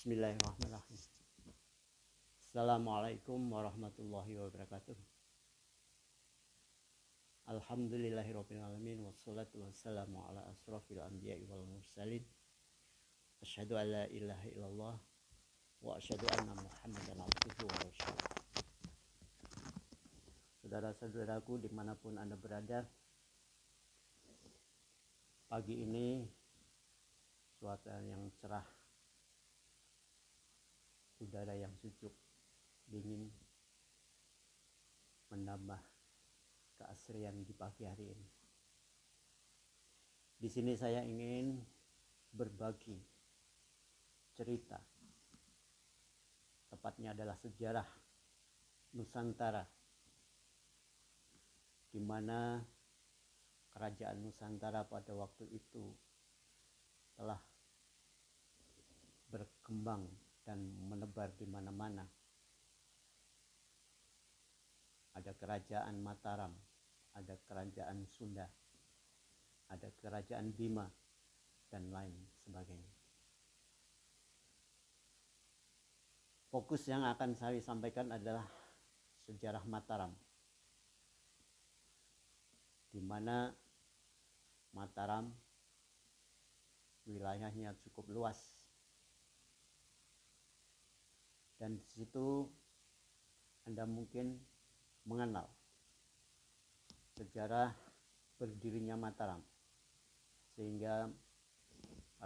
Bismillahirrahmanirrahim. Assalamualaikum warahmatullahi wabarakatuh. Alhamdulillahirrahmanirrahim. Wassalatu wassalamu ala asrafil anbiya'i wal mursalin. Asyhadu an la ilaha illallah wa asyhadu anna muhammadan abduhu wa rasuluh. Saudara-saudaraku dimanapun Anda berada, pagi ini cuaca yang cerah, udara yang sejuk, dingin, menambah keasrian di pagi hari ini. Di sini saya ingin berbagi cerita, tepatnya adalah sejarah Nusantara, di mana kerajaan Nusantara pada waktu itu telah berkembang dan menebar di mana-mana. Ada kerajaan Mataram, ada kerajaan Sunda, ada kerajaan Bima, dan lain sebagainya. Fokus yang akan saya sampaikan adalah sejarah Mataram, di mana Mataram wilayahnya cukup luas. Dan di situ Anda mungkin mengenal sejarah berdirinya Mataram, sehingga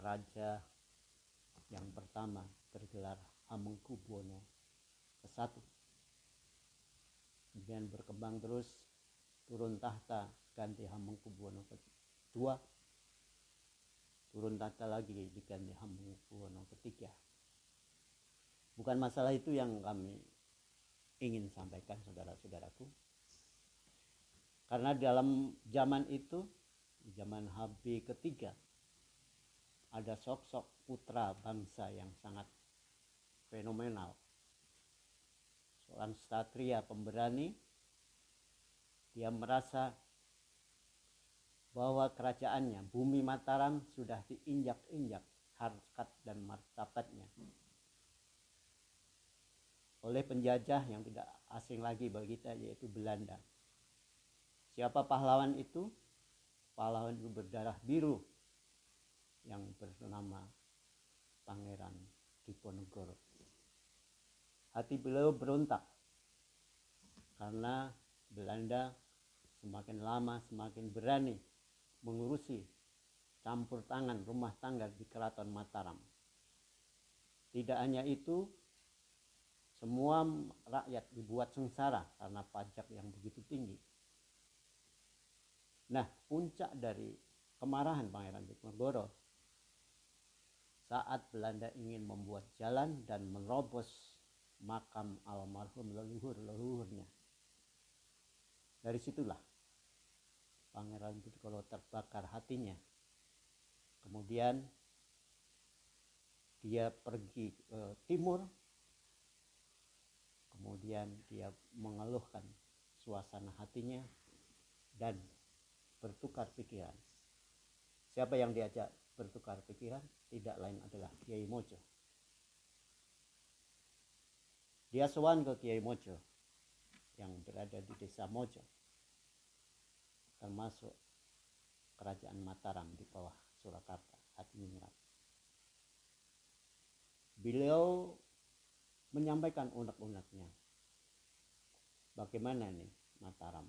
raja yang pertama bergelar Hamengkubuwono ke-1. Kemudian berkembang terus, turun tahta ganti Hamengkubuwono ke-2, turun tahta lagi diganti Hamengkubuwono ke-3. Bukan masalah itu yang kami ingin sampaikan, saudara-saudaraku. Karena dalam zaman itu, zaman HB ketiga, ada sosok putra bangsa yang sangat fenomenal. Seorang ksatria pemberani. Dia merasa bahwa kerajaannya, bumi Mataram, sudah diinjak-injak harkat dan martabatnya oleh penjajah yang tidak asing lagi bagi kita, yaitu Belanda. Siapa pahlawan itu? Pahlawan itu berdarah biru yang bernama Pangeran Diponegoro. Hati beliau berontak karena Belanda semakin lama semakin berani mengurusi campur tangan rumah tangga di Keraton Mataram. Tidak hanya itu, semua rakyat dibuat sengsara karena pajak yang begitu tinggi. Nah, puncak dari kemarahan Pangeran Diponegoro saat Belanda ingin membuat jalan dan menerobos makam almarhum leluhur-leluhurnya. Dari situlah Pangeran Diponegoro terbakar hatinya. Kemudian dia pergi ke timur. Kemudian dia mengeluhkan suasana hatinya dan bertukar pikiran. Siapa yang diajak bertukar pikiran? Tidak lain adalah Kiai Mojo. Dia sowan ke Kiai Mojo yang berada di desa Mojo, termasuk kerajaan Mataram di bawah Surakarta, Hadiningrat. Beliau menyampaikan unek-uneknya. Bagaimana nih Mataram?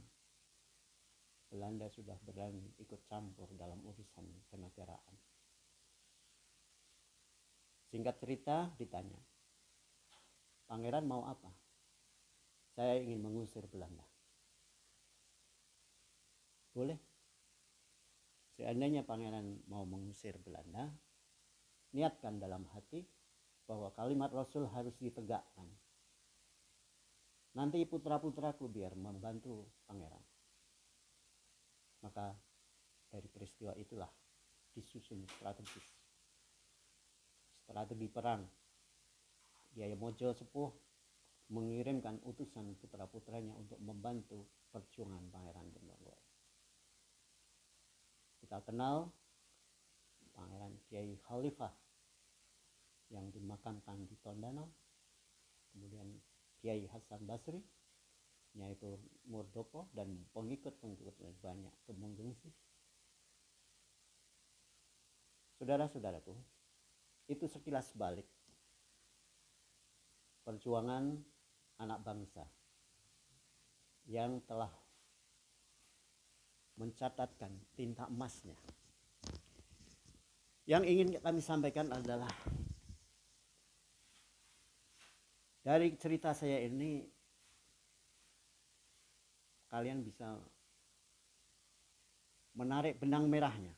Belanda sudah berani ikut campur dalam urusan kenegaraan. Singkat cerita ditanya, Pangeran mau apa? Saya ingin mengusir Belanda. Boleh? Seandainya Pangeran mau mengusir Belanda, niatkan dalam hati bahwa kalimat Rasul harus ditegakkan. Nanti putra-putraku biar membantu Pangeran. Maka dari peristiwa itulah disusun strategi perang. Kiai Mojo Sepuh mengirimkan utusan putra-putranya untuk membantu perjuangan Pangeran Diponegoro. Kita kenal Pangeran Kiai Khalifah yang dimakamkan di Tondano, kemudian Kiai Hasan Basri, Nyai Murdoko, dan pengikut-pengikutnya banyak Tumenggung. Saudara-saudaraku, itu sekilas balik perjuangan anak bangsa yang telah mencatatkan tinta emasnya. Yang ingin kami sampaikan adalah dari cerita saya ini kalian bisa menarik benang merahnya.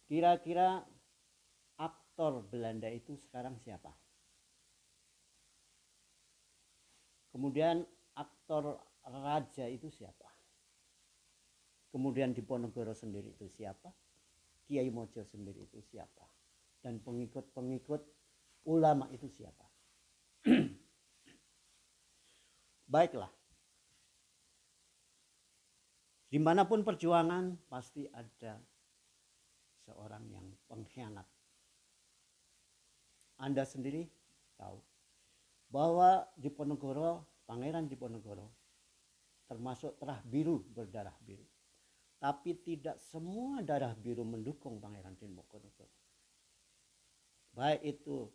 Kira-kira aktor Belanda itu sekarang siapa? Kemudian aktor raja itu siapa? Kemudian Diponegoro sendiri itu siapa? Kiai Mojo sendiri itu siapa? Dan pengikut-pengikut ulama itu siapa? Baiklah. Dimanapun perjuangan pasti ada seorang yang pengkhianat. Anda sendiri tahu bahwa Diponegoro, Pangeran Diponegoro termasuk terah biru, berdarah biru. Tapi tidak semua darah biru mendukung Pangeran Diponegoro. Baik itu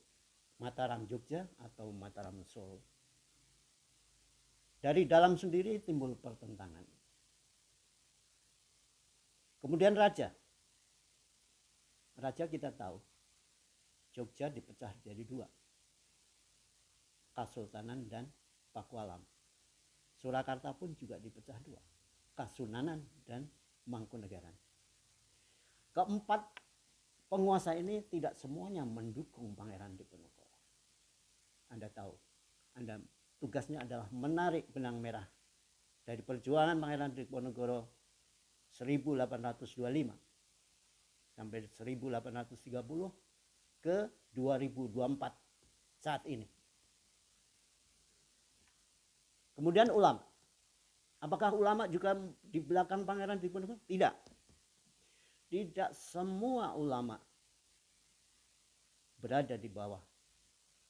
Mataram Jogja atau Mataram Solo. Dari dalam sendiri timbul pertentangan. Kemudian raja. Raja kita tahu Jogja dipecah jadi dua, Kasultanan dan Pakualam. Surakarta pun juga dipecah dua, Kasunanan dan Mangkunegaran. Keempat penguasa ini tidak semuanya mendukung Pangeran Diponegoro. Anda tahu, tugasnya adalah menarik benang merah dari perjuangan Pangeran Diponegoro 1825 sampai 1830 ke 2024 saat ini. Kemudian ulama. Apakah ulama juga di belakang Pangeran Diponegoro? Tidak. Tidak semua ulama berada di bawah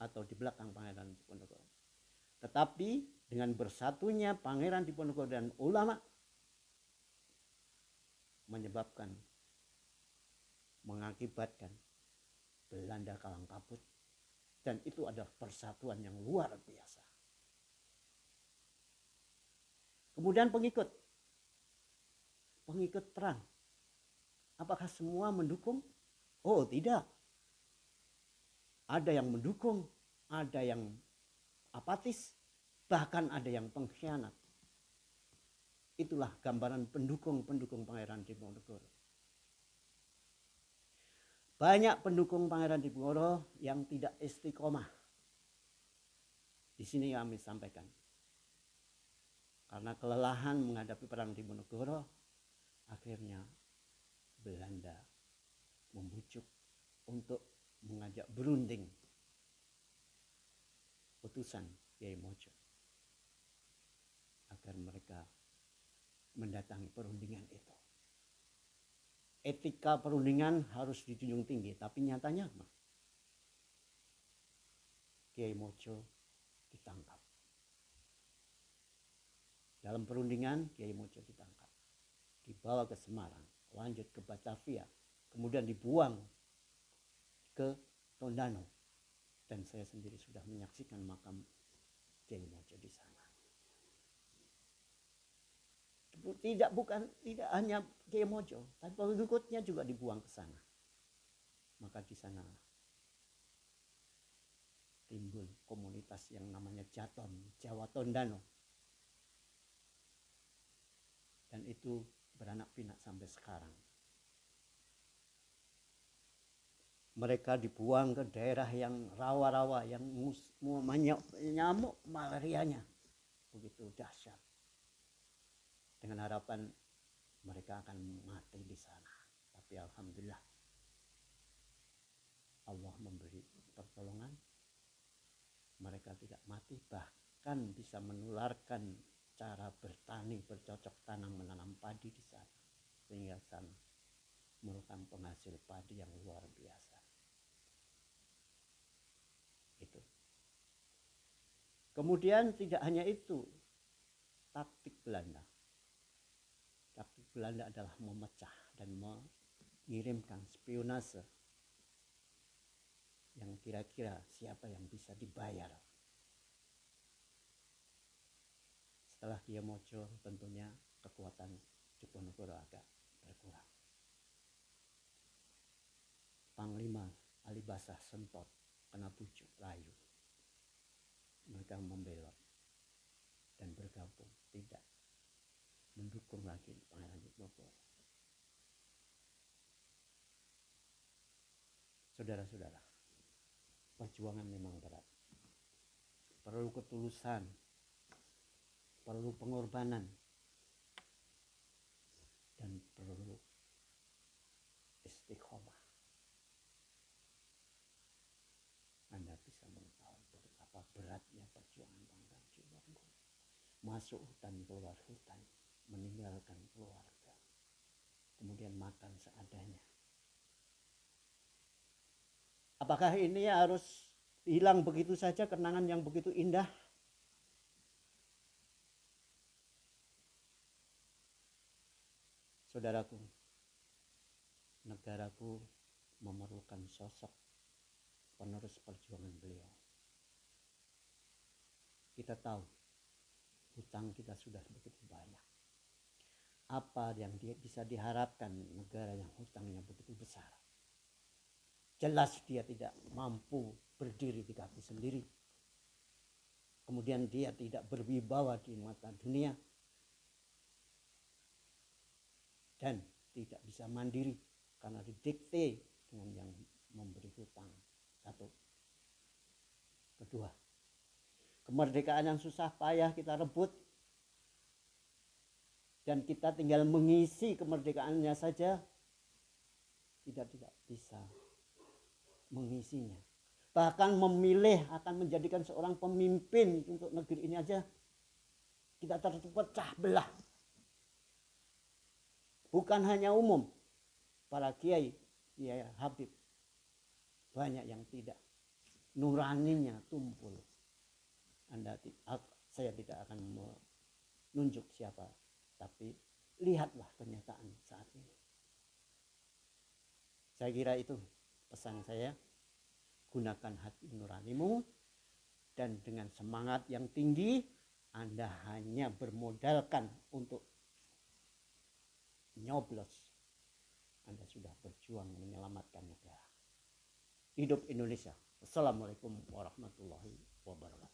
atau di belakang Pangeran Diponegoro. Tetapi dengan bersatunya Pangeran Diponegoro dan ulama mengakibatkan Belanda kalang kabut, dan itu adalah persatuan yang luar biasa. Kemudian pengikut perang, apakah semua mendukung? Oh tidak, ada yang mendukung, ada yang apatis, bahkan ada yang pengkhianat. Itulah gambaran pendukung Pangeran Diponegoro. Banyak pendukung Pangeran Diponegoro yang tidak istiqomah. Di sini kami sampaikan. Karena kelelahan menghadapi perang Diponegoro, akhirnya Belanda membujuk untuk mengajak berunding utusan Kiai Mojo agar mereka mendatangi perundingan itu. Etika perundingan harus dijunjung tinggi, tapi nyatanya Kiai Mojo ditangkap. Dalam perundingan Kiai Mojo ditangkap, dibawa ke Semarang, lanjut ke Batavia, kemudian dibuang ke Tondano, dan saya sendiri sudah menyaksikan makam Kiai Mojo di sana. Tidak hanya Kiai Mojo, tapi pengikutnya juga dibuang ke sana. Maka di sana timbul komunitas yang namanya Jaton, Jawa Tondano. Dan itu beranak pinak sampai sekarang. Mereka dibuang ke daerah yang rawa-rawa, yang nyamuk malarianya begitu dahsyat. Dengan harapan mereka akan mati di sana. Tapi alhamdulillah Allah memberi pertolongan. Mereka tidak mati, bahkan bisa menularkan cara bertani, bercocok tanam, menanam padi di sana. Sehingga sana merupakan penghasil padi yang luar biasa. itu. Kemudian tidak hanya itu, taktik Belanda. Taktik Belanda adalah memecah dan mengirimkan spionase yang kira-kira siapa yang bisa dibayar. Setelah dia muncul, tentunya kekuatan Diponegoro agak berkurang. Panglima Alibasah Sentot kena bujuk rayu. Mereka membelot dan bergabung, tidak mendukung lagi Pangeran Diponegoro. Saudara-saudara, perjuangan memang berat. Perlu ketulusan, perlu pengorbanan, dan perlu istiqomah. Anda bisa mengetahui betapa beratnya perjuangan Pangeran Diponegoro. Masuk hutan, keluar hutan, meninggalkan keluarga, kemudian makan seadanya. Apakah ini harus hilang begitu saja, kenangan yang begitu indah? Saudaraku, negaraku memerlukan sosok penerus perjuangan beliau. Kita tahu hutang kita sudah begitu banyak. Apa yang bisa diharapkan negara yang hutangnya begitu besar? Jelas dia tidak mampu berdiri di kaki sendiri. Kemudian dia tidak berwibawa di mata dunia. Dan tidak bisa mandiri karena didikte dengan yang memberi hutang. Satu. Kedua, kemerdekaan yang susah payah kita rebut dan kita tinggal mengisi kemerdekaannya saja, kita tidak bisa mengisinya. Bahkan memilih akan menjadikan seorang pemimpin untuk negeri ini aja kita terpecah belah. Bukan hanya umum, para kiai, kiai Habib, banyak yang tidak. Nuraninya tumpul. Saya tidak akan menunjuk siapa, tapi lihatlah kenyataan saat ini. Saya kira itu pesan saya. Gunakan hati nuranimu, dan dengan semangat yang tinggi Anda hanya bermodalkan untuk nyoblos. Anda sudah berjuang menyelamatkan negara. Hidup Indonesia. Wassalamualaikum warahmatullahi wabarakatuh.